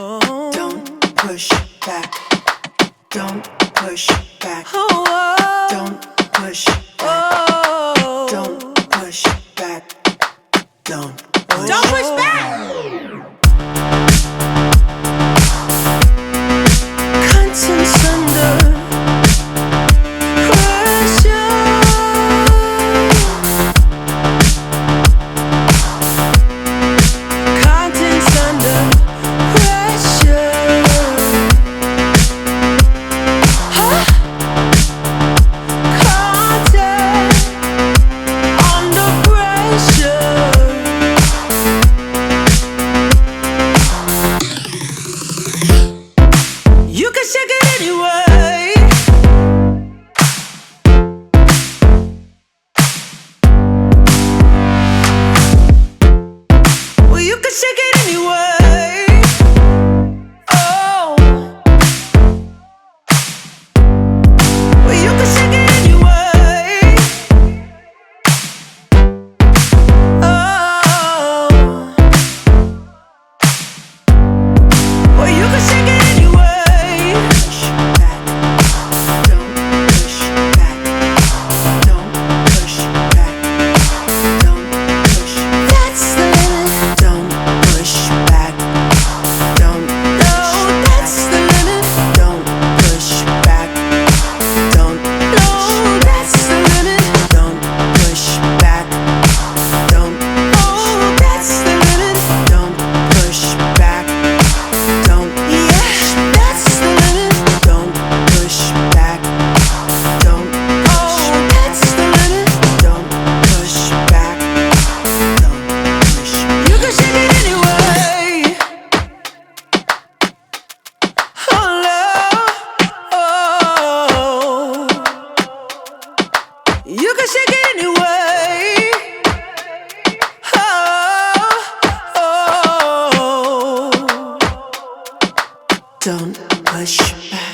Don't push back. Don't push back. Don't push back. Don't push back. Don't push back. Contents under pressure. Contents under pressure. Huh? Content under pressure. You can shake it anyway. Well, you can shake it anyway. Oh. Well, you can shake it anyway. Oh. Well, you can shake it anyway. Push back. Don't push back. Don't push back. Don't push. That's the limit. Don't push back. Don't. No, that's the limit. Don't push back. Don't. No, that's the limit. Don't push back. Don't. Oh, that's the limit. Don't push back. Don't. Yeah, that's the limit. Don't push back. Don't. Oh, that's the limit. Don't push back. Don't push. You can shake it anyway. Oh, love. Oh. You can shake it anyway. Oh. Don't push back.